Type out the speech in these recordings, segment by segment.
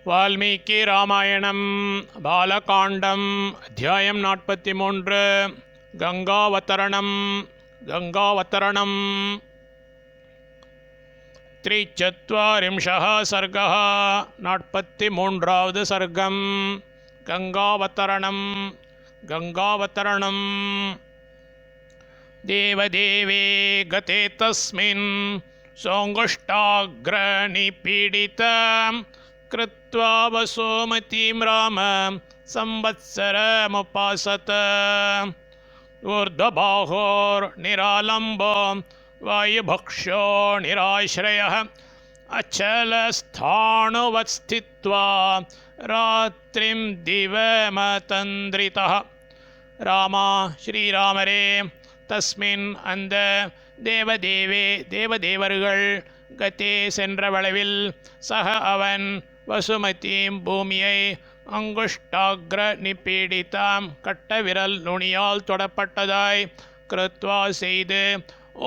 வால்மீகி ராமாயணம் பாலகாண்டம் அத்தியாயம் 43 கங்காவதரணம் त्रिचत्वारिंशः सर्गः 43வது सर्गம் கங்காவதரணம் தேவதேவே கதே தஸ்மின் சோங்குஷ்டாக்ரநிபீடிதம் कृत्वा वसोमतीं राम संवत्सरमुपासत ऊर्ध्वबाहोर्निरालम्बो वायुभक्षो निराश्रयः अचलस्थाणुवत्स्थित्वा रात्रिं दिवमतन्द्रितः रामा श्रीरामरे तस्मिन् அந்த தேவதேவர்கள் கதே சென்ற வளவில் சக அவன் வசுமதீம் பூமியை அங்குஷ்டாக்ர நிபீடிதாம் கட்ட விரல் நுனியால் தொடப்பட்டதாய் கிருத்வா செய்து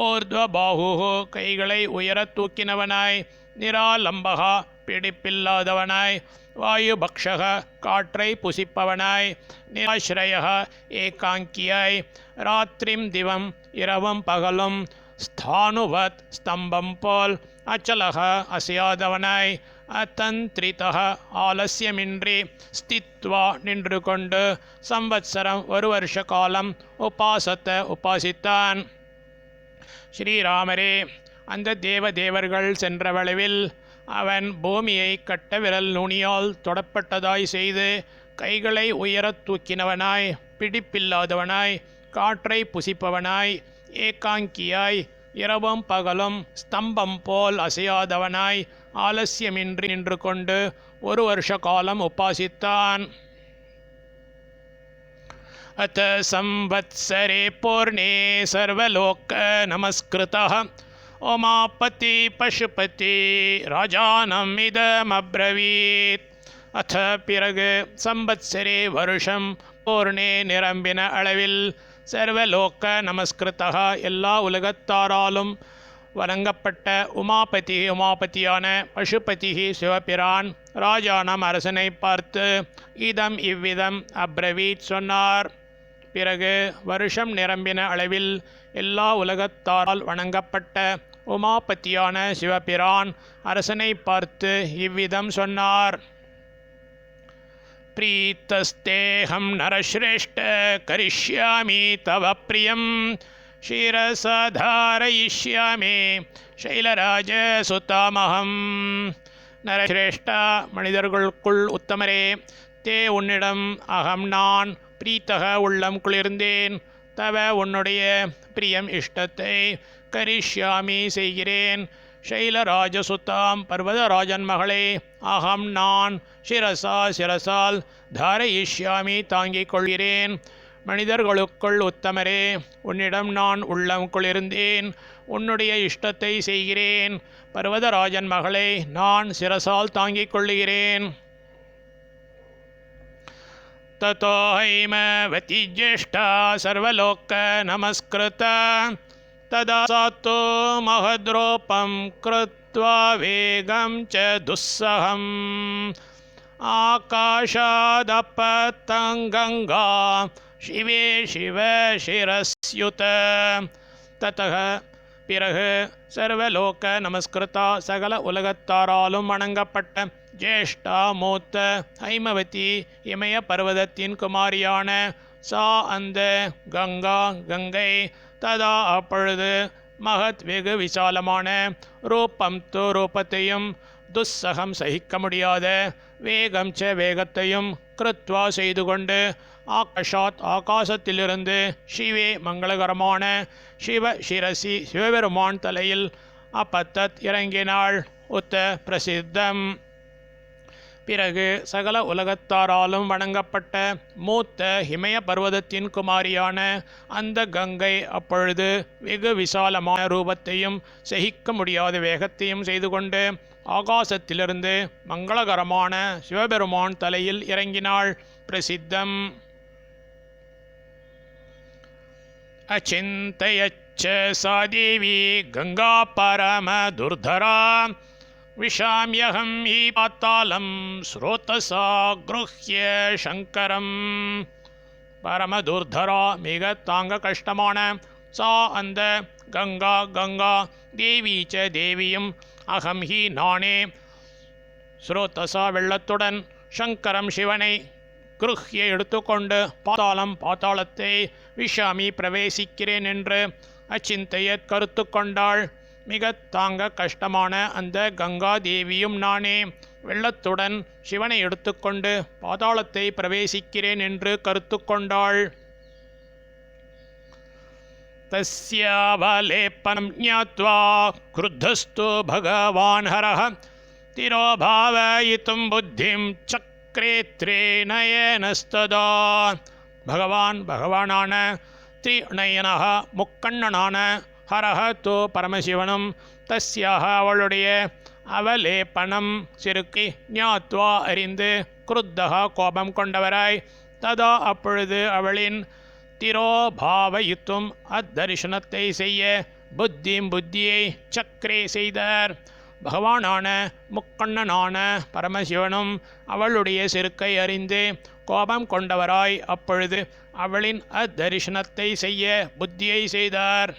ஓர்த்வபாஹு கைகளை உயரத் தூக்கினவனாய் நிராலம்பகா பிடிப்பில்லாதவனாய் வாயுபக்ஷக காற்றை புசிப்பவனாய் நிராஸ்ரய ஏகாங்கியாய் ராத்திரிம் திவம் இரவும் பகலும் ஸ்தானுவத் ஸ்தம்பம் போல் அச்சலக அசையாதவனாய் அத்தந்திரிதः ஆலசியமின்றி ஸ்தித்வா நின்று கொண்டு சம்வத்சரம் ஒரு வருஷ காலம் உபாசித்தான். ஸ்ரீராமரே, அந்த தேவர்கள் சென்ற வளவில் அவன் பூமியை கட்ட விரல் நுனியால் தொடப்பட்டதாய் செய்து கைகளை உயரத் தூக்கினவனாய் பிடிப்பில்லாதவனாய் காற்றை புசிப்பவனாய் ஏகாங்கியாய் இரவும் பகலும் ஸ்தம்பம் போல் அசையாதவனாய் ஆலசியமின்றி நின்று கொண்டு ஒரு வருஷ காலம் உபாசித்தான். அத சம்வத்சரே பூர்ணே சர்வலோக நமஸ்கிருதः உமாபதி பசுபதி ராஜானம் இதமப்ரவீத். அத பிறகு சம்வத்சரே வருஷம் பூர்ணே நிரம்பின அளவில் சர்வலோக நமஸ்கிருதः எல்லா உலகத்தாராலும் வணங்கப்பட்ட உமாபதியான பசுபதி சிவபிரான் ராஜானம் அரசனை பார்த்து இவ்விதம் அப்ரவீத் சொன்னார். பிறகு வருஷம் நிரம்பின அளவில் எல்லா உலகத்தாரால் வணங்கப்பட்ட உமாபதியான சிவபிரான் அரசனை பார்த்து இவ்விதம் சொன்னார். प्रीतस्तेऽहं नरश्रेष्ठ करिष्यामि तव प्रियं शिरसा धारयिष्यामि शैलराजसुतामहं. நரஸ்ரேஷ்டா, மனிதர்களுக்குள் உத்தமரே, தே உன்னிடம் அகம் நான் பிரீத்தக உள்ளம் குளிர்ந்தேன், தவ உன்னுடைய பிரியம் இஷ்டத்தை கரிஷ்யாமி செய்கிறேன், शैलराजसुतां पर्वतराजन मகளே अहम நான் சிரசால் தாரயிஷ்யாமி தாங்கிக் கொள்கிறேன். மனிதர்களுக்குள் உத்தமரே, உன்னிடம் நான் உள்ளம் குளிர்ந்தேன், உன்னுடைய இஷ்டத்தை செய்கிறேன், பர்வதராஜன் மகளை நான் சிரசால் தாங்கிக் கொள்கிறேன். ததோ ஹைமவதி ஜேஷ்டா சர்வலோக நமஸ்கிருதா तदा सातो महद्रोपं कृत्वा वेगं च दुस्सहम् आकाशादपतङ्गङ्गा शिवे शिव शिरस्युत. ततः பிறகு சர்வலோக நமஸ்கிருதா சகல உலகத்தாராலும் வணங்கப்பட்ட ஜேஷ்டா மூத்த ஹைமவதி இமய பர்வதத்தின் குமாரியான சா அந்த கங்கை ததா அப்பொழுது மகத் வெகு விசாலமான ரூபத்தையும் துஸ்ஸகம் சகிக்க முடியாத வேகத்தையும் கிருத்வா செய்து கொண்டு ஆகாஷாத் ஆகாசத்திலிருந்து சிவே மங்களகரமான சிவ சிரசி சிவபெருமான் தலையில் அப்பத்தத் இறங்கினாள். உத்த பிரசித்தம். பிறகு சகல உலகத்தாராலும் வணங்கப்பட்ட மூத்த இமய பர்வதத்தின் குமாரியான அந்த கங்கை அப்பொழுது வெகு விசாலமான ரூபத்தையும் சகிக்க முடியாத வேகத்தையும் செய்து கொண்டு ஆகாசத்திலிருந்து மங்களகரமான சிவபெருமான் தலையில் இறங்கினாள். பிரசித்தம். அச்சிந்தயச்ச சா தேவி கங்கா பரம துர்தரா விஷாமியகம் ஈ பாத்தாலம் ஸ்ரோதசா குருஹ்ய சங்கரம். பரமதுர்தரா மிக தாங்க கஷ்டமான சா அந்த கங்கா தேவீச்ச தேவியும் அகம் ஹி நானே ஸ்ரோதசா வெள்ளத்துடன் சங்கரம் சிவனை குருஹ்ய எடுத்துக்கொண்டு பாத்தாளத்தை விஷாமி பிரவேசிக்கிறேன் என்று அச்சிந்தையத் கருத்து கொண்டாள். மிக தாங்க கஷ்டமான அந்த கங்கா தேவியும் நானே வெள்ளத்துடன் சிவனை எடுத்துக்கொண்டு பாதாளத்தை பிரவேசிக்கிறேன் என்று கருத்து கொண்டாள். தஸ்யாவலேப்பனம் ஞாத்வா க்ருத்தஸ்து பகவான் ஹரஹ திரோபாவயித்தும் புத்திம் சக்ரேத்ரே நயனஸ்ததா. பகவானான திரிநயனஹ முக்கண்ணனான ஹரஹ தோ பரமசிவனும் தஸ்யாக அவளுடைய அவலேபனம் சிறுக்கி ஞாத்வா அறிந்து குருத்தகா கோபம் கொண்டவராய் ததா அப்பொழுது அவளின் திரோபாவயித்தும் அத்தரிசனத்தை செய்ய புத்தியை சக்கரே செய்தார். பகவானான முக்கண்ணனான பரமசிவனும் அவளுடைய சிறுக்கை அறிந்து கோபம் கொண்டவராய் அப்பொழுது அவளின் அத்தரிசனத்தை செய்ய புத்தியை செய்தார்.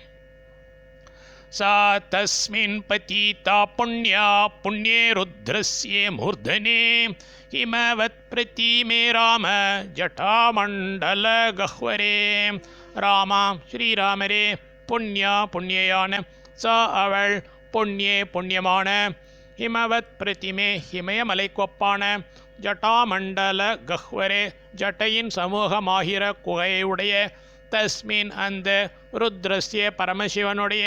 சா தஸ்மின் பதீதா புண்ணியே ருத்ரஸ்யே மூர்தனே ஹிமவத் பிரதிமே ராம ஜட்டாமண்டல கஹ்வரே. ராமா ஸ்ரீராமரே புண்ணியான சா அவள் புண்ணியமான ஹிமவத் பிரதிமே ஹிமயமலைக்கொப்பான ஜட்டாமண்டல கஹ்வரே ஜட்டையின் சமூகமாகிற குகையுடைய தஸ்மின் அந்த ருத்ரஸ்ய பரமசிவனுடைய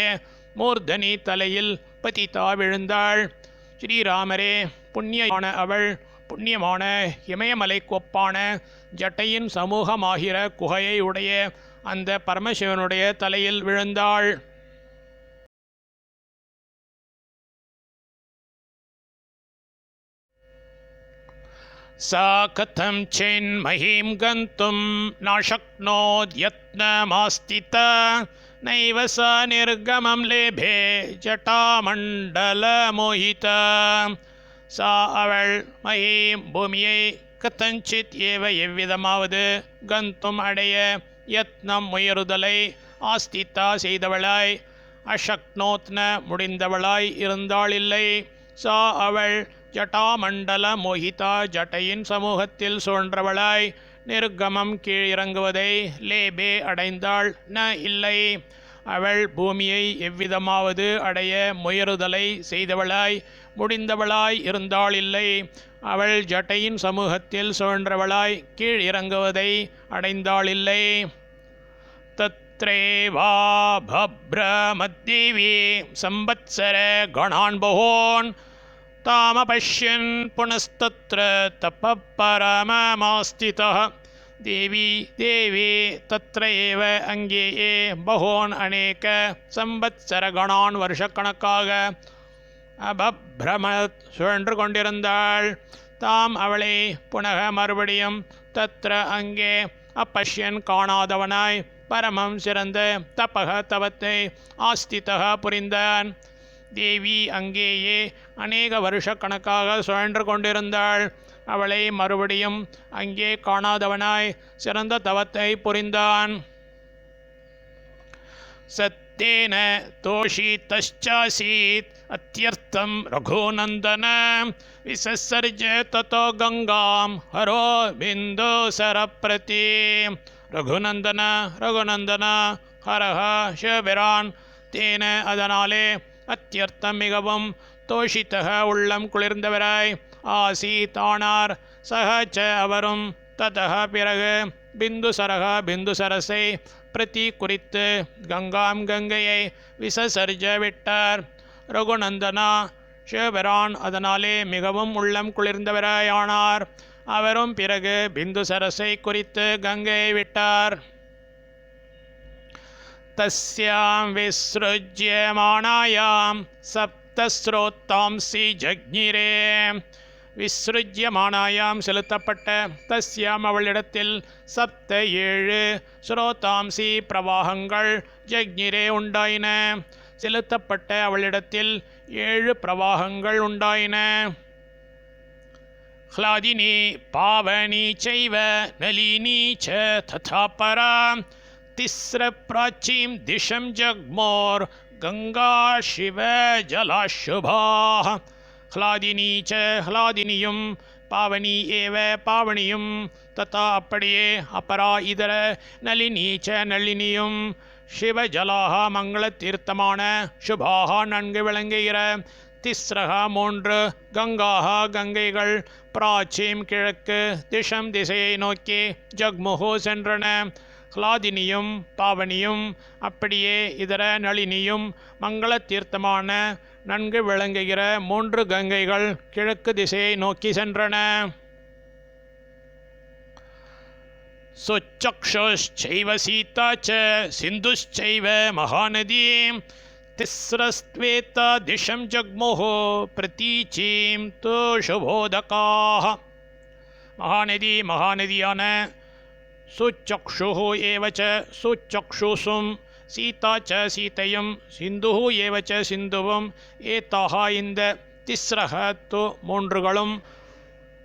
மூர்தனி தலையில் பதிதா விழுந்தாள். ஸ்ரீராமரே புண்ணியமான இமயமலைக்கொப்பான ஜட்டையின் சமூகமாகிற குகையை உடைய அந்த பரமசிவனுடைய தலையில் விழுந்தாள். சா கதம் சின்மஹீம் கந்தும் நாசக்னோத்யத்னமாஸ்தித நைவ ச நிர்கமம் லேபே ஜட்டாமண்டலமோஹித. சா அவள் மஹீம் பூமியை கதஞ்சித் ஏவ எவ்விதமாவது கந்தும் அடைய யத்னம் முயறுதலை ஆஸ்திதா செய்தவளாய் அசக்னோத்ன முடிந்தவளாய் இருந்தாளில்லை. சா அவள் ஜட்டாமண்டல மோகிதா ஜட்டையின் சமூகத்தில் சுழன்றவளாய் நிர்கமம் கீழிறங்குவதை லேபே அடைந்தாள் ந இல்லை. அவள் பூமியை எவ்விதமாவது அடைய முயறுதலை செய்தவளாய் முடிந்தவளாய் இருந்தாளில்லை. அவள் ஜட்டையின் சமூகத்தில் சுழன்றவளாய் கீழ் இறங்குவதை அடைந்தாளில்லை. தத்ரேவா பப்ரமத்தேவி சம்பத்சர கணான் பகோன் தாமபஷ்யன் புனஸ்தத்ர தப பரமமாஸ்திதः. தேவி தத்ர ஏவ அங்கேயே பகோன் அநேக சம்பத்சரகணான் வருஷக்கணக்காக அபப்ரமத் சுழன்று கொண்டிருந்தாள். தாம் அவளை புனக மறுபடியும் தத்ர அங்கே அப்பஷ்யன் காணாதவனாய் பரமம் சிறந்த தபக தவத்தை ஆஸ்திதக புரிந்தான். தேவி அங்கேயே அநேக வருஷக்கணக்காக சுழன்று கொண்டிருந்தாள். அவளை மறுபடியும் அங்கே காணாதவனாய் சிறந்த தவத்தை புரிந்தான். சத்தேன தோஷிதச்சாசீத் அத்யர்த்தம் ரகுநந்தன விசசர்ஜ ததோ கங்காம் ஹரோ பிந்துசரப்ரதி. ரகுநந்தன ஹரஹ சிவபிரான் தேன அதனாலே அத்தியர்த்தம் மிகவும் தோஷித்தக உள்ளம் குளிர்ந்தவராய் ஆசீதானார் சகச்ச அவரும் ததக பிறகு பிந்துசரசை பிரதி குறித்து கங்கையை விசசர்ஜ விட்டார். ரகுநந்தனா சிவபிரான் அதனாலே மிகவும் உள்ளம் குளிர்ந்தவராயானார். அவரும் பிறகு பிந்துசரசை குறித்து கங்கையை விட்டார். தஸ்யாம் விஸ்ருஜ்யமானாயாம் சப்தஸ்ரோத்தாம்சி ஜக்ஞிரே. விஸ்ருஜ்யமானாயாம் செலுத்தப்பட்ட தஸ்யாம் அவளிடத்தில் சப்த 7 ஸ்ரோதாம்சி பிரவாகங்கள் ஜக்ஞிரே உண்டாயின. செலுத்தப்பட்ட அவளிடத்தில் 7 பிரவாகங்கள் உண்டாயின. ஹ்லாதினி பாவனி சைவ நளினி ச ததா பரா திஸ்ர பிராச்சீம் திஷம் ஜக்மோர் கங்கா சிவ ஜலாசுபா. ஹ்லாதினி ச ஹ்லாதினியும் பாவனி ஏவ பாவனியும் ததா அப்படியே அபரா இதர நளினி ச நளினியும் சிவஜலாக மங்கள தீர்த்தமான சுபாக நன்கு விளங்குகிற திஸ்ரகா 3 கங்காக கங்கைகள் பிராச்சீம் கிழக்கு திஷம் திசையை நோக்கி ஜக்முகு சென்றன. ஹ்லாதினியும் பாவனியும் அப்படியே இதர நளினியும் மங்கள தீர்த்தமான நன்கு விளங்குகிற 3 கங்கைகள் கிழக்கு திசையை நோக்கி சென்றன. சுச்சக்ஷுश्चैव सीता च सिन्धुश्चैव महानदी तिस्रस्त्वेता दिशं जग्मुः प्रतीचीं तु शुभोदकाः. महानदी महानदिயான சுச்சக்ஷுः एव च சுச்சக்ஷுசும் சீதா ச சீதையும் சிந்துः एव च சிந்துவும் ஏதாக இந்த திஸ்ரஹ து 3களும்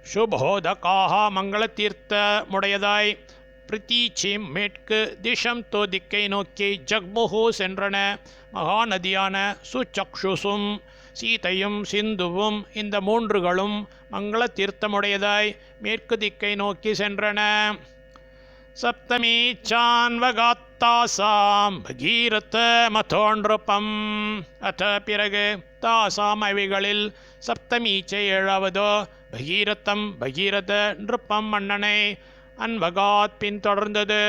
சுபோதகாக மங்கள தீர்த்தமுடையதாய் பிரதீச்சிம் மேற்கு திஷம் தோ திக்கை நோக்கி ஜக்முகு சென்றன. மகாநதியான சுச்சக்ஷுசும் சீதையும் சிந்துவும் இந்த 3களும் மங்கள தீர்த்தமுடையதாய் மேற்கு திக்கை நோக்கி சென்றன. சப்தமி சான்வகாத்தாசாம் பகீரத மதோன்றுபம். அத பிறகு தாசாம் அவைகளில் சப்தமீச்சை 7வதோ பகீரதம் பகீரத நிருப்பம் மன்னனை அன்வகாத் பின்தொடர்ந்தது.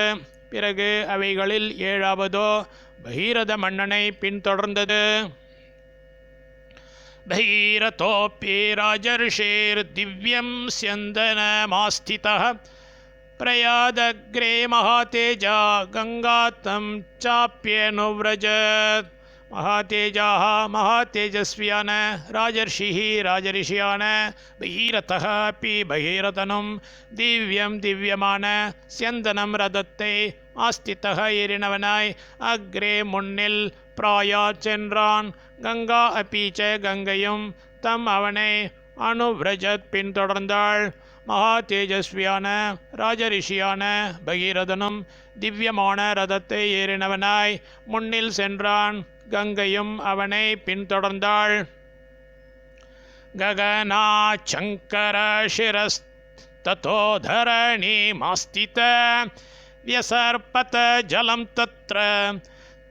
பிறகு அவைகளில் 7வதோ பகீரத மன்னனை பின்தொடர்ந்தது. பகீரதோப்பி ராஜர்ஷேர் திவ்யம் ஸ்யந்தனமாஸ்திதः பிரயாதக்ரே மகாதேஜா கங்காத்தம் சாப்யனுவ்ரஜத். மகாதேஜாக மகாதேஜஸ்வியான ராஜர்ஷிஹி ராஜரிஷியான பகீரதः அப்பி பகீரதனும் திவ்யம் திவ்யமான ஸ்யந்தனம் ரதத்தை ஆஸ்திதः ஏறினவனாய் அக்ரே முன்னில் பிராயாத் சென்றான். கங்கா அப்பீச்ச கங்கையும் தம் அவனை அனுவ்ரஜத் பின்தொடர்ந்தாள். மகா தேஜஸ்வியான ராஜரிஷியான பகீரதனும் திவ்யமான ரதத்தை ஏறினவனாய் முன்னில் சென்றான். கங்கையும் அவனை பின்தொடர்ந்தாள். ககனா சங்கர சிரஸ் ததோ தரணி மாஸ்தித வியசர்பத ஜலம் தத்ர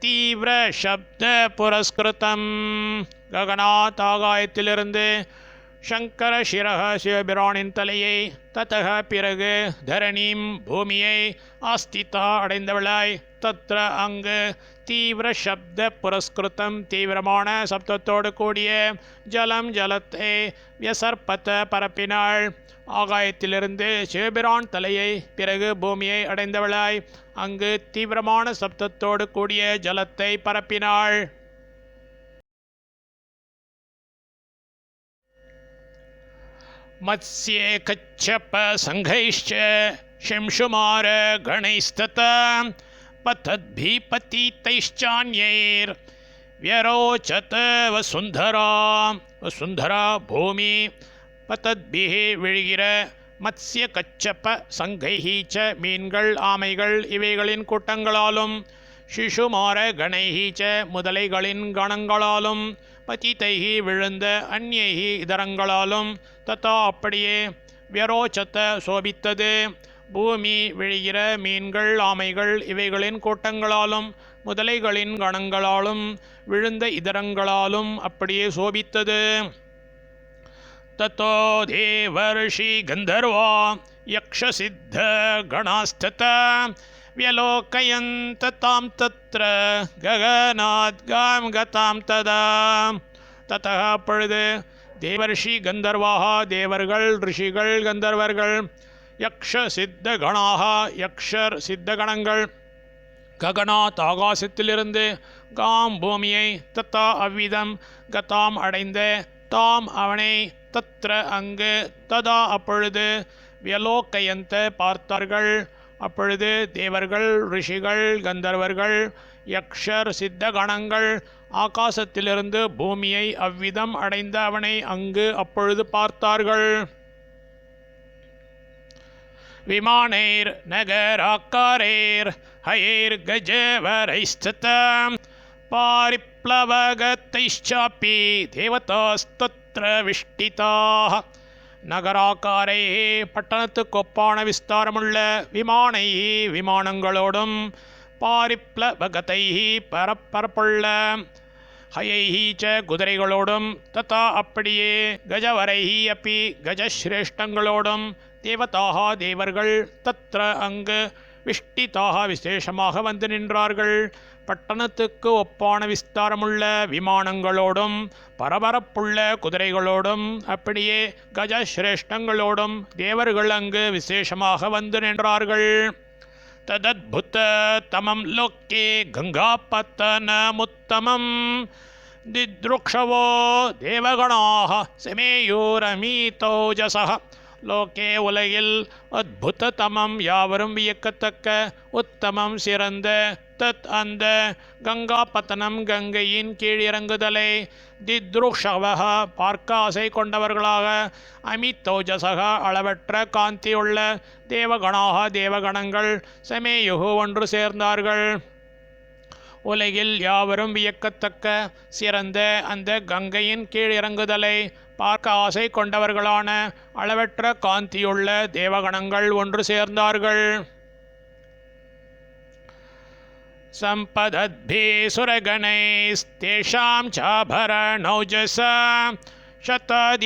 தீவிர சப்த புரஸ்கிருதம். ககனாத் ஆகாயத்திலிருந்து சங்கர சிரக சிவபிரானின் தலையை தத்தக பிறகு தரணீம் பூமியை ஆஸ்திதா அடைந்தவளாய் தத்ர அங்கு தீவிர சப்த புரஸ்கிருதம் தீவிரமான சப்தத்தோடு கூடிய ஜலம் ஜலத்தை வியசர்பத பரப்பினாள். ஆகாயத்திலிருந்து சிவபிரான் தலையை பிறகு பூமியை அடைந்தவளாய் அங்கு தீவிரமான சப்தத்தோடு கூடிய ஜலத்தை பரப்பினாள். மத்ஸ்யே கச்சப சங்கைश्च शिंशुमार गणैस्तथा पतद्भिपतितैश्चान्यैर् व्यरोचत वसुन्धरा. वसुन्धरा பூமி பதத்பிஹ விழுகிற மத்ஸ்ய கச்சப சங்கைஹி ச மீன்கள் ஆமைகள் இவைகளின் கூட்டங்களாலும் சிசுமார கணைஹி ச முதலைகளின் கணங்களாலும் பதிதைஹி விழுந்த அந்யைஹி இதரங்களாலும் ததா அப்படியே வியரோச்சத்த சோபித்தது. பூமி விழுகிற மீன்கள் ஆமைகள் இவைகளின் கூட்டங்களாலும் முதலைகளின் கணங்களாலும் விழுந்த இதரங்களாலும் அப்படியே சோபித்தது. தத்தோ தேவர்ஷி கந்தர்வா யக்ஷசித்த கணாஸ்ததா வியலோகயந்த தாம் தத்ர ககனாத் காம் கதாம் ததா. தத்தக அப்பொழுது தேவர்ஷி கந்தர்வாக தேவர்கள் ரிஷிகள் கந்தர்வர்கள் யக்ஷ சித்த கணாக யக்ஷர் சித்த கணங்கள் ககனாத் ஆகாசத்திலிருந்து காம் பூமியை தத்தா அவ்விதம் கதாம் அடைந்த தாம் அவனை தத்ர அங்கு ததா அப்பொழுது வியலோக்கயந்த பார்த்தார்கள். அப்பொழுது தேவர்கள் ரிஷிகள் கந்தர்வர்கள் யக்ஷர் சித்த கணங்கள் ஆகாசத்திலிருந்து பூமியை அவ்விதம் அடைந்த அவனை அங்கு அப்பொழுது பார்த்தார்கள். விமானைர் நகராக்காரேர் ஹயேர் கஜவரைஸ்ததம் பாரிப்ளவகத்தைச்சாப்பி தேவதாஸ்தத்ர விஷ்டிதாः. நகராக்காரை பட்டணத்துக்கொப்பான விஸ்தாரமுள்ள விமானை விமானங்களோடும் பாரிப்ளவகதை பரப்புள்ள ஹயைஹி ச குதிரைகளோடும் ததா அப்படியே கஜவரைஹி அப்பி கஜஸ்ரேஷ்டங்களோடும் தேவதாக தேவர்கள் தத்ர அங்கு விஷ்டிதாக விசேஷமாக வந்து நின்றார்கள். பட்டணத்துக்கு ஒப்பான விஸ்தாரமுள்ள விமானங்களோடும் பரபரப்புள்ள குதிரைகளோடும் அப்படியே கஜஸ்ரேஷ்டங்களோடும் தேவர்கள் அங்கு விசேஷமாக வந்து நின்றார்கள். ததத்புத தமம் லோக்கே கங்காபத்தனமுத்தமம் தித்ருக்ஷவோ தேவகணாः சமேயோரமீதோஜசः. லோகே உலகில் அத்புததமம் யாவரும் வியக்கத்தக்க உத்தமம் சிறந்த தத் அந்த கங்காபத்தனம் கங்கையின் கீழிறங்குதலை தித்ருக்ஷவः பார்க்க ஆசை கொண்டவர்களாக அமிதோஜசக அளவற்ற காந்தியுள்ள தேவகணாக தேவகணங்கள் சமேயுகு ஒன்று சேர்ந்தார்கள். உலகில் யாவரும் வியக்கத்தக்க சிறந்த அந்த கங்கையின் கீழ் இறங்குதலை பார்க்க ஆசை கொண்டவர்களான அளவற்ற காந்தியுள்ள தேவகணங்கள் ஒன்று சேர்ந்தார்கள். சம்பதத்பி சுரகணைஸ்தேஷாம் சாபரணௌஜசா சதாதித்யமிவாபாதி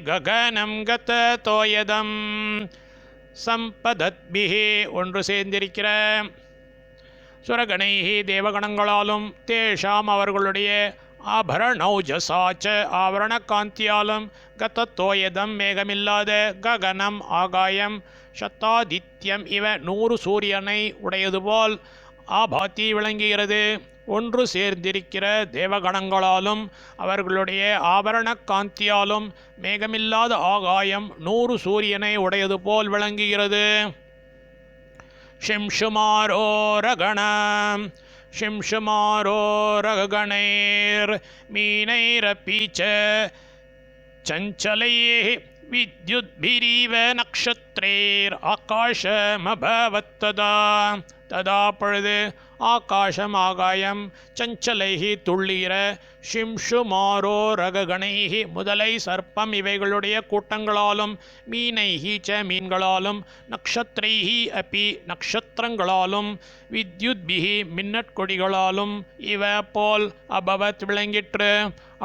ககனம் கததோயதம். சம்பதத்பிஹி ஒன்று சேர்ந்திருக்கிற சுரகணைஹி தேவகணங்களாலும் தேஷாம் அவர்களுடைய ஆபரணௌஜசாச்ச ஆவரண காந்தியாலும் கதத்தோயதம் மேகமில்லாத ககனம் ஆகாயம் சத்தாதித்யம் இவ 100 சூரியனை உடையது போல் ஆபாத்தி விளங்குகிறது. ஒன்று சேர்ந்திருக்கிற தேவகணங்களாலும் அவர்களுடைய ஆபரண காந்தியாலும் மேகமில்லாத ஆகாயம் 100 சூரியனை உடையது போல் விளங்குகிறது. ஷிம்ஷுமாரோ ரகணம் ஷிம்ஷுமாரோ ரகணைர் மீனைரப்பி ச சஞ்சலையே வித்யுத்பிரீவ நக்ஷத்ரேர் ஆகாஷமபவத்ததா. ததா பொழுது ஆகாஷம் ஆகாயம் சஞ்சலைஹி துள்ளுகிற ஷிம்ஷுமாரோ ரககணைஹி முதலை சர்ப்பம் இவைகளுடைய கூட்டங்களாலும் மீனைஹி ச மீன்களாலும் நக்ஷத்ரைஹி அப்பி நக்ஷத்திரங்களாலும் வித்யுத்பிஹி மின்னற்கொடிகளாலும் இவ போல் அபவத் விளங்கிற்று.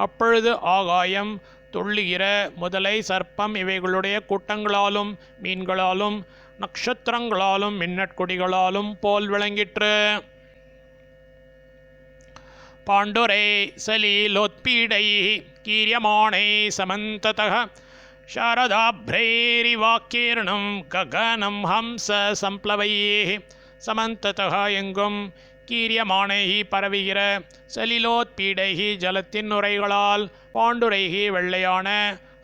அப்பொழுது ஆகாயம் துள்ளுகிற முதலை சர்ப்பம் இவைகளுடைய கூட்டங்களாலும் மீன்களாலும் நக்ஷத்திரங்களாலும் மின்னற்கொடிகளாலும் போல் விளங்கிற்று. பாண்டுரை சலீலோத்பீடை கீரியமானை சமந்ததः சாரதாப்ரைரிவாக்கீர்ணம் ககனம் ஹம்ச சம்ப்ளவையே. சமந்ததः எங்கும் கீரியமானைஹி பரவுகிற சலிலோத்பீடைஹி ஜலத்தின் நுரைகளால் பாண்டுரைஹி வெள்ளையான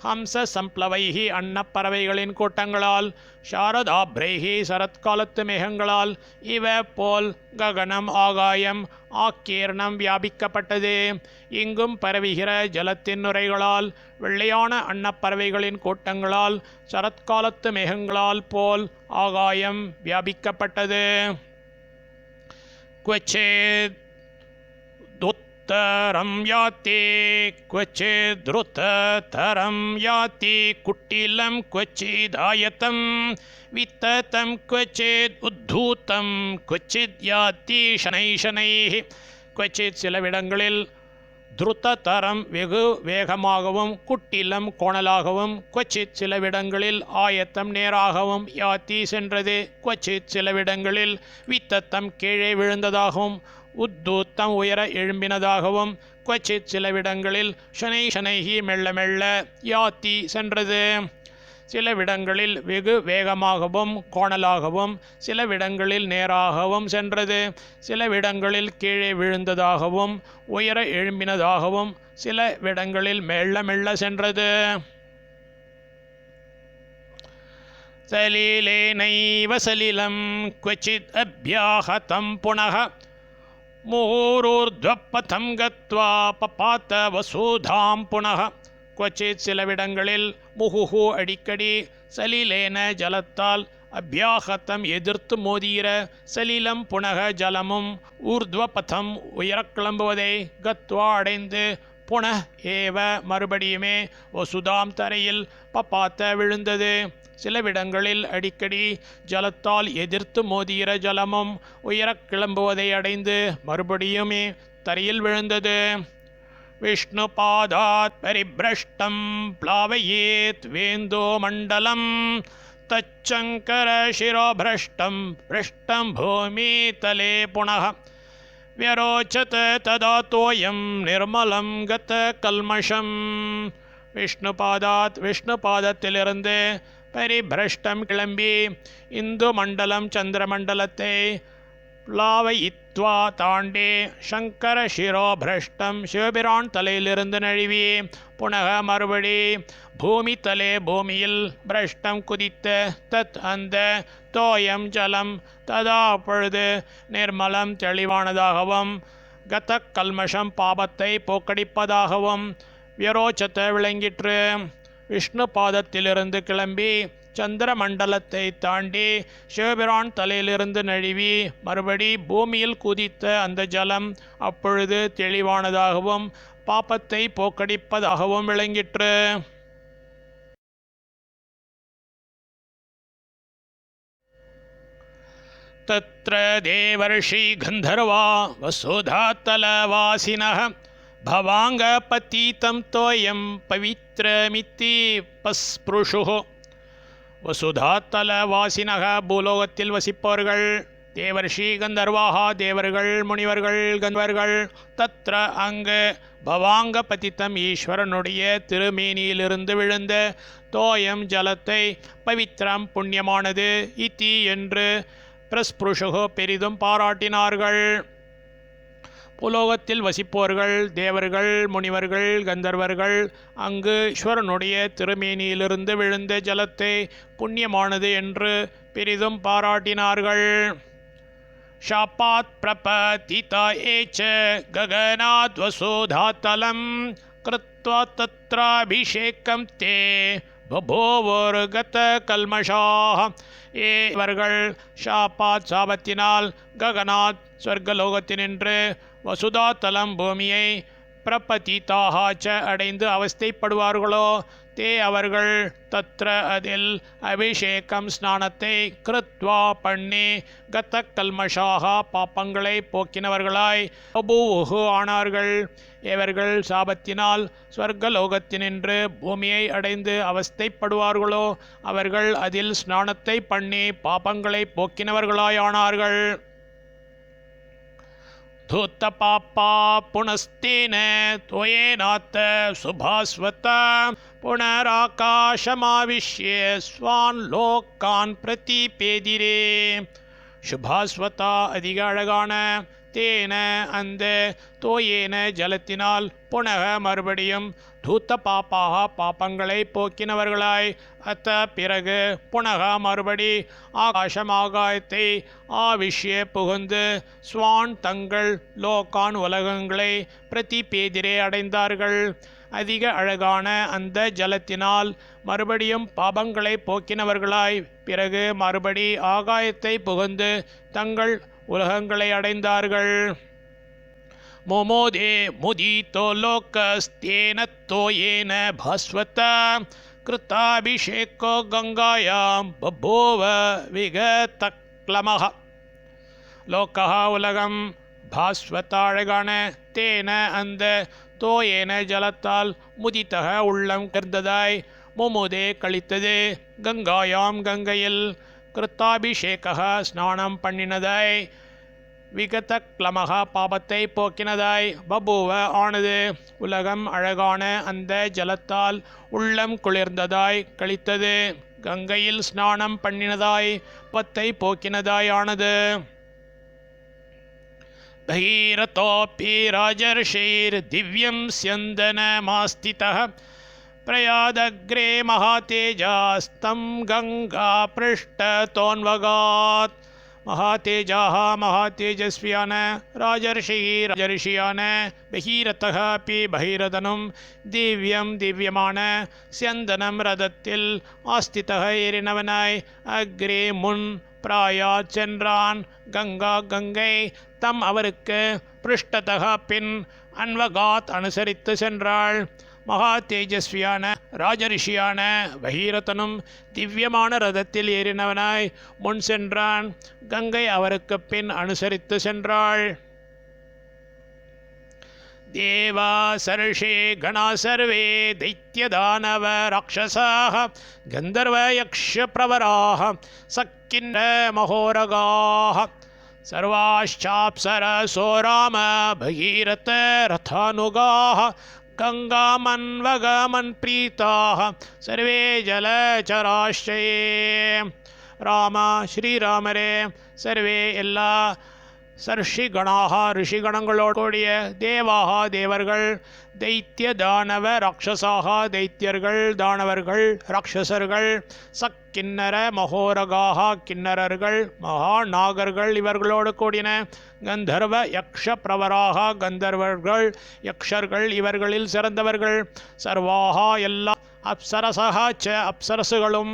ஹம்ச சம்ப்ளவைஹி அன்னப்பறவைகளின் கூட்டங்களால் சாரதாப்ரைஹி சரத்காலத்து மேகங்களால் இவ போல் ககனம் ஆகாயம் ஆக்கீர்ணம் வியாபிக்கப்பட்டது. இங்கும் பரவுகிற ஜலத்தின் நுரைகளால் வெள்ளையான அன்னப்பறவைகளின் கூட்டங்களால் சரத்காலத்து மேகங்களால் போல் ஆகாயம் வியாபிக்கப்பட்டது. क्वचिद् दुत्तरं याति क्वचिद् द्रुततरं याति कुटिलं क्वचिदायतं विततं क्वचिद् उद्धूतं क्वचिद् याति शनैः शनैः. क्वचित् சிலவிடங்களில் துருத்தரம் வெகு வேகமாகவும் குட்டிலம் கோணலாகவும் குவச்சித் சிலவிடங்களில் ஆயத்தம் நேராகவும் யாத்தி சென்றது. குவச்சித் சிலவிடங்களில் வித்தத்தம் கீழே விழுந்ததாகவும் உத்தூத்தம் உயர எழும்பினதாகவும் குவச்சித் சிலவிடங்களில் ஷனை ஷனைஹி மெல்ல மெல்ல யாத்தி சென்றது. சிலவிடங்களில் வெகு வேகமாகவும் கோணலாகவும் சிலவிடங்களில் நேராகவும் சென்றது. சிலவிடங்களில் கீழே விழுந்ததாகவும் உயர எழும்பினதாகவும் சிலவிடங்களில் மெல்ல மெல்ல சென்றது. சலீலேனைவ சலிலம் क्वचिद् அப்யாஹதம் புனः முகூர்த்வபதம் கத்வா பபாத்த வசூதாம் புனः. क्वचित् சிலவிடங்களில் முகுஹு அடிக்கடி, சலிலேன ஜலத்தால், அபியாகத்தம் எதிர்த்து மோதுகிற, சலிலம் புனக ஜலமும், ஊர்த்வபதம் உயரக் கிளம்புவதை, கத்வா அடைந்து, புன ஏவ மறுபடியுமே, வசுதாம் தரையில், பபாத்த விழுந்தது. சிலவிடங்களில் அடிக்கடி ஜலத்தால் எதிர்த்து மோதுகிற ஜலமும் உயரக் கிளம்புவதை அடைந்து மறுபடியுமே தரையில் விழுந்தது. விஷ்ணுபாதாத் பரிப்ரஷ்டம் ப்ளாவயேத் வேந்தோ மண்டலம் தச்சங்கர சிரோபிரஷ்டம் பிரஷ்டம் பூமி தலே புனः. व्यरोचत तदा तोयं निर्मलं गत कल्मषம். விஷ்ணுபாதத்திலிருந்து பரிபிரஷ்டம் கிளம்பி இந்து மண்டலம் சந்திரமண்டலத்தை ப்ளாவயித்வா தாண்டி, சங்கர சிரோபிரஷ்டம் சிவபிரான் தலையிலிருந்து நழுவி, புனக மறுபடி, பூமி தலே பூமியில், பிரஷ்டம் குதித்த, தத் அந்த, தோயம் ஜலம், ததா அப்பொழுது, நிர்மலம் தெளிவானதாகவும், கத கல்மஷம் பாபத்தை போக்கடிப்பதாகவும், வியரோச்சத்த விளங்கிற்று. விஷ்ணு பாதத்திலிருந்து கிளம்பி சந்திர மண்டலத்தை தாண்டி சிவபிரான் தலையிலிருந்து நழுவி மறுபடி பூமியில் குதித்த அந்த ஜலம் அப்பொழுது தெளிவானதாகவும் பாபத்தை போக்கடிப்பதாகவும் விளங்கிற்று. தத்ர தேவர்ஷி கந்தர்வா வசுதாதலவாசினः பவாங்க பதீதம் தோயம் பவித்ரமித்தி பஸ்புருஷுः. வசுதாத்தலவாசினக பூலோகத்தில் வசிப்பவர்கள், தேவர்ஷி கந்தர்வாகா தேவர்கள், முனிவர்கள், கந்தவர்கள், தத்ர அங்கு, பவாங்க பதித்தம் ஈஸ்வரனுடைய திருமேனியிலிருந்து விழுந்த, தோயம் ஜலத்தை, பவித்ரம் புண்ணியமானது, இத்தி என்று, பிரஸ்புருஷுகு பெரிதும் பாராட்டினார்கள். புலோகத்தில் வசிப்போர்கள், தேவர்கள், முனிவர்கள், கந்தர்வர்கள் அங்கு ஈஸ்வரனுடைய திருமேனியிலிருந்து விழுந்த ஜலத்தை புண்ணியமானது என்று பெரிதும் பாராட்டினார்கள். ஷாபாத் பிரபதிதா ஏச்ச ககனாத் வசுதாதலம் கிருத்வா தத்ராபிஷேகம் தே பபோவர்கத கல்மஷாஹ. இவர்கள் ஷாபாத் சாபத்தினால் ககனாத் ஸ்வர்கலோகத்தினின்று வசுதாதலம் பூமியை பிரபதிதாக அடைந்து அவஸ்தைப்படுவார்களோ, தே அவர்கள் தத்ர அதில் அபிஷேகம் ஸ்நானத்தை கிருத்வா பண்ணி கத கல்மஷாக பாப்பங்களை போக்கினவர்களாய் பபூவுகு ஆனார்கள். இவர்கள் சாபத்தினால் ஸ்வர்கலோகத்தினின்று பூமியை அடைந்து அவஸ்தைப்படுவார்களோ, அவர்கள் அதில் ஸ்நானத்தை பண்ணி பாப்பங்களை போக்கினவர்களாயானார்கள். धूत पापा पुनस्तेन त्वयेनाथ सुभास्वता पुनराकाशमाविश्य स्वान् लोकान् प्रतिपेदिरे. சுபாஸ்வதா அதிக அழகான, தேன அந்த, தோயேன ஜலத்தினால், புனக மறுபடியும், தூத்த பாப்பாக பாப்பங்களை போக்கினவர்களாய், அத்த பிறகு, புனக மறுபடி, ஆகாசம் ஆகாயத்தை ஆவிஷ்ய புகுந்து, ஸ்வான் தங்கள், லோகான் உலகங்களை, பிரதிபேதிரே அடைந்தார்கள். அதிக அழகான அந்த ஜலத்தினால் மறுபடியும் பாபங்களை போக்கினவர்களாய், பிறகு மறுபடி ஆகாயத்தை புகுந்து தங்கள் உலகங்களை அடைந்தார்கள். மோமோதே முதிதோ லோகஸ்தேன தோயேன பாஸ்வத கிருத்தாபிஷேகோ கங்காயாம் பபோவ விகதக்லமஹ. லோகஹ உலகம், பாஸ்வத அழகான, தேன அந்த, தோயேன ஜலத்தால், முதித்தக உள்ளம் கர்ந்ததாய், முமுதே கழித்தது, கங்காயாம் கங்கையில், கிருத்தாபிஷேக ஸ்நானம் பண்ணினதாய், விகத கிளமக பாபத்தை போக்கினதாய், பபுவ ஆனது உலகம் அழகான அந்த ஜலத்தால் உள்ளம் குளிர்ந்ததாய் கழித்தது, கங்கையில் ஸ்நானம் பண்ணினதாய் பத்தை போக்கினதாய் ஆனது. भगीरथोऽपि राजर्षैर्दिव्यं स्यन्दनमास्थितः प्रयादग्रे महातेजास्तं गङ्गापृष्ठतोऽन्वगात् மகாதேஜாக மகாதேஜஸ்வியான ராஜர்ஷியான பகீரதः அப்பி பகீரதனும் திவ்யம் திவ்யமான ஸ்யந்தனம் ரதத்தில் ஆஸ்திதः ஏறினவனாய் அக்ரே முன் பிராயாத் சென்றான் கங்கை தம் அவருக்கு பிருஷ்டதः பின் அன்வகாத் அனுசரித்து சென்றாள். மகா தேஜஸ்வியான ராஜரிஷியான பகீரதனும் திவ்யமான ரதத்தில் ஏறினவனாய் முன் சென்றான். கங்கை அவருக்கு பின் அனுசரித்து சென்றாள். தேவா சர்ஷே கணா சர்வே தைத்யதானவ ராட்சசாः கந்தர்வ யக்ஷ பிரவராः சக்கின்ன மகோரகாः சர்வாश्चाप्सरसो राम भगीरथ रथानुगाः गंगामन्वगमन् प्रीताः सर्वे जलचराश्रये. राम श्रीरामरे सर्वे எல்லா சர்ஷிகணாக ரிஷிகணங்களோடு கூடிய தேவாக தேவர்கள் தைத்திய தானவ ராட்சசாக தைத்தியர்கள் தானவர்கள் ராட்சசர்கள் சக்கிண்ணர மகோரகாக கிண்ணரர்கள் மகா நாகர்கள் இவர்களோடு கூடின கந்தர்வ யக்ஷ பிரவராக கந்தர்வர்கள் யக்ஷர்கள் இவர்களில் சிறந்தவர்கள் சர்வாக எல்லா அப்சரசா ச அப்சரசுகளும்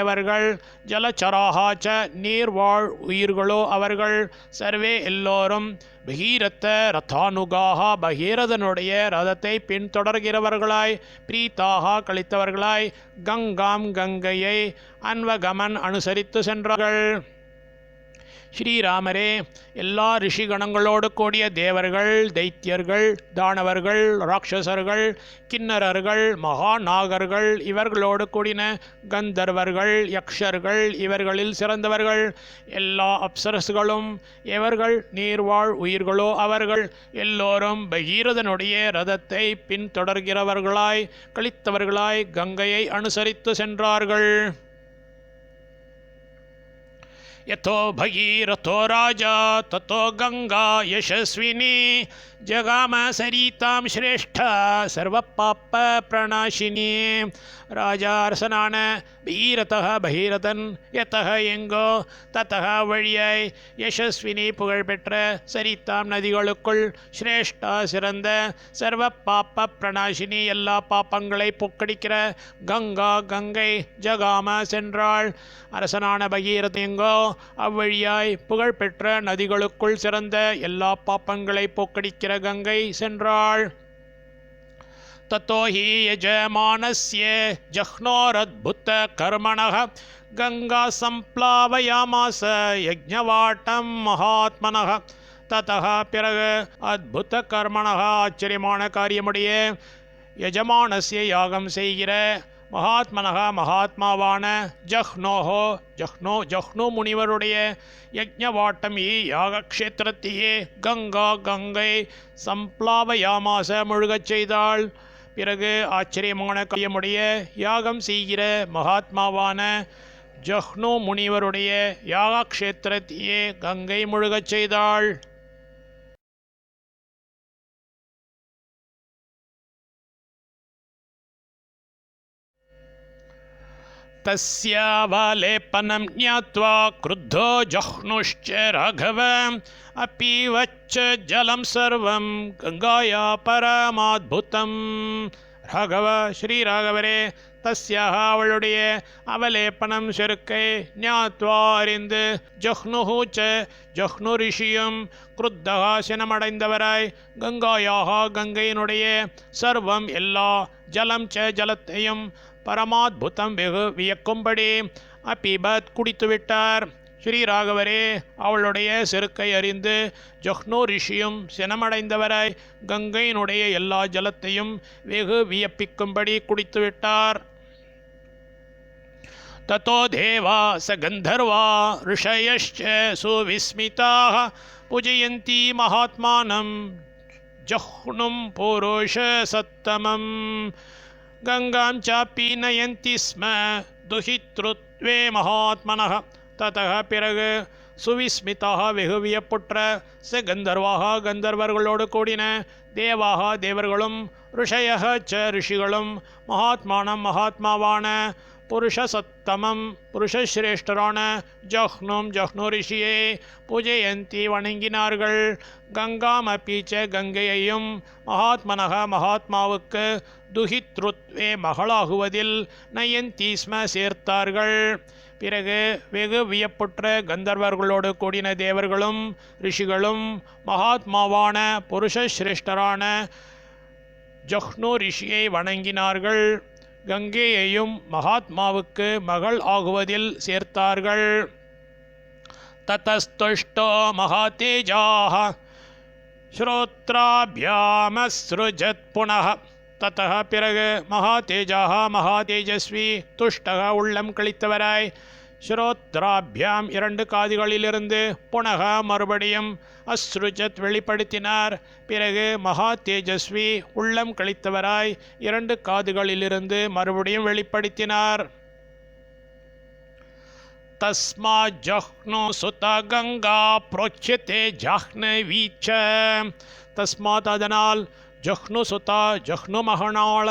எவர்கள் ஜலச்சராக ச நீர்வாழ் உயிர்களோ அவர்கள் சர்வே எல்லோரும் பகீரத ரதானுகாக பகீரதனுடைய ரதத்தை பின்தொடர்கிறவர்களாய் பிரீத்தாக கழித்தவர்களாய் கங்காம் கங்கையை அன்வகமன் அனுசரித்து சென்றார்கள். ஸ்ரீராமரே எல்லா ரிஷிகணங்களோடு கூடிய தேவர்கள் தைத்தியர்கள் தானவர்கள் ராட்சசர்கள் கிண்ணரர்கள் மகாநாகர்கள் இவர்களோடு கூடின கந்தர்வர்கள் யக்ஷர்கள் இவர்களில் சிறந்தவர்கள் எல்லா அப்சரசுகளும் எவர்கள் நீர்வாழ் உயிர்களோ அவர்கள் எல்லோரும் பகீரதனுடைய ரதத்தை பின்தொடர்கிறவர்களாய் கழித்தவர்களாய் கங்கையை அனுசரித்து சென்றார்கள். यथो भगीरथो राजा ततो गंगा यशस्विनी जगाम सरितां श्रेष्ठ सर्वपाप प्रणाशिनी. ராஜா அரசனான பகீரதः பகீரதன் யதः எங்கோ ததः வழியாய் யசஸ்வினி புகழ்பெற்ற சரித்தாம் நதிகளுக்குள் ஸ்ரேஷ்டா சிறந்த சர்வ பாப்ப பிரணாசினி எல்லா பாப்பங்களை போக்கடிக்கிற கங்கா கங்கை ஜகாம சென்றாள். அரசனான பகீரதன் எங்கோ அவ்வழியாய் புகழ்பெற்ற நதிகளுக்குள் சிறந்த எல்லா பாப்பங்களை போக்கடிக்கிற கங்கை சென்றாள். ततो हि यजमानस्य जह्नोरद्भुतकर्मणः गंगा संप्लावयामास यज्ञवाटं महात्मनः. ततः பிறகு அத்புத கர்மணः ஆச்சரியமான காரியமுடைய யஜமானஸ்ய யாகம் செய்கிற மகாத்மனக மகாத்மாவான ஜஹ்னு முனிவருடைய யஜ்ஞவாட்டம் யாகக்ஷேத்திரத்தையே கங்கா கங்கை சம்ப்ளாவயாமாச முழுகச் செய்தாள். பிறகு ஆச்சரியமான காரியமுடைய யாகம் செய்கிற மகாத்மாவான ஜஹ்னு முனிவருடைய யாகக்ஷேத்திரத்தையே கங்கை முழுகச் செய்தாள். तस्यावलेपनं ज्ञात्वा क्रुद्धो जह्नुश्च राघव अपीवच्च जलं सर्वं गंगाया परमाद्भुतम्. ராகவ ஸ்ரீராகவரே தஸ்யாக அவளுடைய அவலேப்பனம் செருக்கை ஞாத்வா அறிந்து ஜஹ்னு ரிஷியும் குருத்தகா சினமடைந்தவராய் கங்காயாக கங்கையினுடைய சர்வம் எல்லா ஜலம் ச ஜலத்தையும் பரமாத்புதம் வெகு வியக்கும்படி அபிபத் குடித்துவிட்டார். ஸ்ரீராகவரே அவளுடைய செருக்கை அறிந்து ஜஹ்னு ரிஷியும் சினமடைந்தவராய் கங்கையினுடைய எல்லா ஜலத்தையும் வெகு வியப்பிக்கும்படி குடித்துவிட்டார். ततो देवा स गंधर्वा ऋषयश्च सुविस्मिताः पूजयन्ति महात्मानं जह्नुं पुरुषसत्तमम्. गंगां चापि नयन्ति स्म दुहितृत्वे महात्मनः. ततः பிறகு சுவிஸ்மிதாக வெகு வியப்புற்ற ச கந்தர்வாக கந்தர்வர்களோடு கூடின தேவாக தேவர்களும் ऋषयः च ऋषिகளும் மகாத்மானம் மகாத்மாவான புருஷசத்தமம் புருஷஸ்ரேஷ்டரான ஜஹ்னு ரிஷியை பூஜையந்தி வணங்கினார்கள். கங்காம் அப்பீச்ச கங்கையையும் மகாத்மனக மகாத்மாவுக்கு துஹித்ருத்வே மகளாகுவதில் நயந்தீஸ்ம சேர்த்தார்கள். பிறகு வெகு வியப்புற்ற கந்தர்வர்களோடு கூடின தேவர்களும் ரிஷிகளும் மகாத்மாவான புருஷஸ்ரேஷ்டரான ஜஹ்னு ரிஷியை வணங்கினார்கள். கங்கையையும் மகாத்மாவுக்கு மகள் ஆகுவதில் சேர்த்தார்கள். ததஸ்துஷ்டோ மகாதேஜாஹ ஸ்ரோத்ராபியாமஸ்ருஜத் புனः. தத்தः பிறகு மகாதேஜாஹ மகாதேஜஸ்வி துஷ்டக உள்ளம் கழித்தவராய் ஸ்ரோத்ராபியாம் இரண்டு காதுகளிலிருந்து புனக மறுபடியும் அஸ்ருஜத் வெளிப்படுத்தினார். பிறகு மகா தேஜஸ்வி உள்ளம் கழித்தவராய் இரண்டு காதுகளிலிருந்து மறுபடியும் வெளிப்படுத்தினார். தஸ்மா ஜஹ்னு சுத கங்கா புரோச்யதே ஜாஹ்னவீச்ச. தஸ்மாத் அதனால் ஜஹ்னு சுதா ஜஹ்னு மகனாள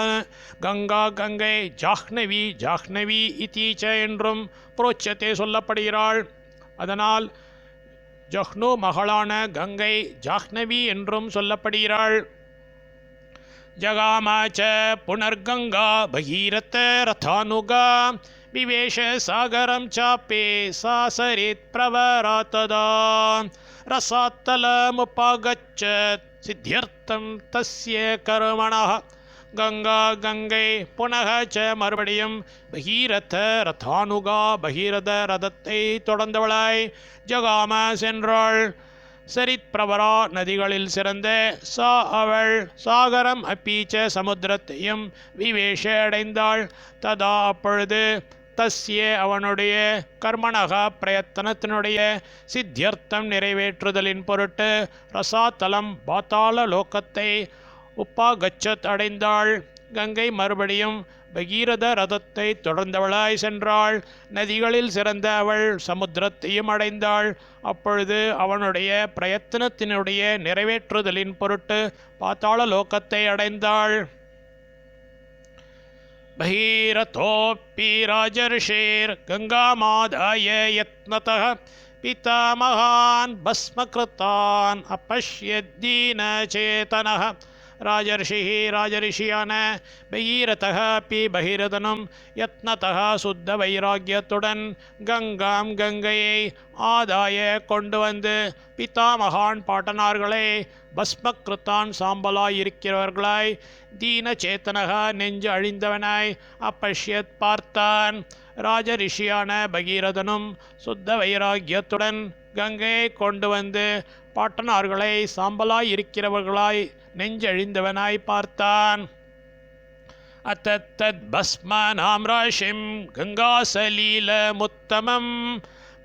கங்கா கங்கை ஜாஹ்னவி ஜாஹ்னவி இத்தீச்ச என்றும் புரோச்சத்தே சொல்லப்படுகிறாள். அதனால் ஜஹ்னு மகளான கங்கை ஜாஹ்னவி என்றும் சொல்லப்படுகிறாள். ஜகாமாச்ச புனர்கங்கா பகீரத ரதானுகா விவேஷ சாகரம் சாப்பே சாசரித் பிரவராத்ததா ரசாத்தலமுபாகச்சத் சித்தியர்த்தம் தஸ்ய கர்மணः. கங்கா கங்கை புனக ச மறுபடியும் பகீரத ரதானுகா பகீரத ரதத்தை தொடர்ந்தவளாய் ஜகாம சென்றாள். சரித் பிரவரா நதிகளில் சிறந்த சா அவள் சாகரம் அப்பீச்ச சமுத்திரத்தையும் விவேஷ அடைந்தாள். ததா அப்பொழுது தஸ்ய அவனுடைய கர்மணக பிரயத்தனத்தினுடைய சித்தியர்த்தம் நிறைவேற்றுதலின் பொருட்டு ரசாத்தலம் பாத்தாள லோகத்தை உப்பாகச்சத் அடைந்தாள். கங்கை மறுபடியும் பகீரத ரதத்தை தொடர்ந்தவளாய் சென்றாள். நதிகளில் சிறந்த அவள் சமுத்திரத்தையும் அடைந்தாள். அப்பொழுது அவனுடைய பிரயத்தனத்தினுடைய நிறைவேற்றுதலின் பொருட்டு பாத்தாள லோகத்தை அடைந்தாள். பகீரதோப்பி ராஜர்ஷேர் கங்காமாதாய யத்னதः பிதாமகான் பஸ்மகிருத்தான் அப்பஷ்யத்தீன சேதனः. ராஜரிஷியான பகீரதः அப்பி பகீரதனும் யத்னதः சுத்த வைராக்கியத்துடன் கங்காம் கங்கையை ஆதாய கொண்டு வந்து பிதாமகான் பாட்டனார்களே பஸ்மகிருத்தான் சாம்பலாய் இருக்கிறவர்களாய் தீன சேத்தனக நெஞ்சு அழிந்தவனாய் அப்பஷ்யத் பார்த்தான். ராஜரிஷியான பகீரதனும் சுத்த வைராக்கியத்துடன் கங்கையை கொண்டு வந்து பாட்டனார்களை சாம்பலாய் இருக்கிறவர்களாய் நெஞ்சழிந்தவனாய் பார்த்தான். அத்தத் பஸ்மநாம் ராஷிம் கங்காசலீலமுத்தமம்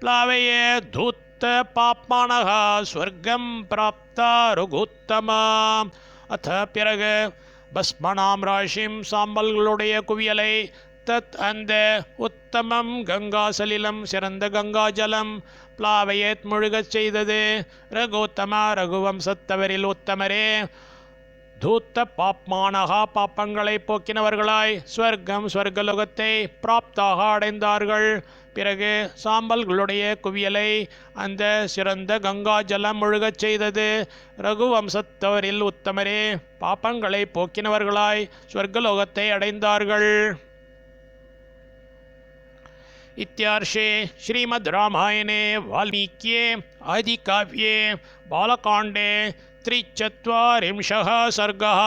பிளாவய தூத்த பாப்மானக ஸ்வர்க்கம் பிராப்தா ரகுத்தமா. அத்த பிறகு பஸ்மநாம் ராஷிம் சாம்பல்களுடைய குவியலை தத் அந்த உத்தமம் கங்காசலிலம் சிறந்த கங்காஜலம் பிளாவையத் முழுகச் செய்தது. ரகுத்தமா ரகுவம்சத்தவரில் உத்தமரே தூத்த பாப்மானகா பாப்பங்களை போக்கினவர்களாய் ஸ்வர்க்கம் ஸ்வர்கலோகத்தை பிராப்தாக அடைந்தார்கள். பிறகு சாம்பல்களுடைய குவியலை அந்த சிறந்த கங்கா ஜலம் முழுகச் செய்தது. ரகுவம்சத்தவரில் உத்தமரே பாப்பங்களை போக்கினவர்களாய் ஸ்வர்கலோகத்தை அடைந்தார்கள். इत्यार्षे श्रीमद् रामायणे वाल्मीक्ये आदिकाव्ये बालकाण्डे 43 सर्गः।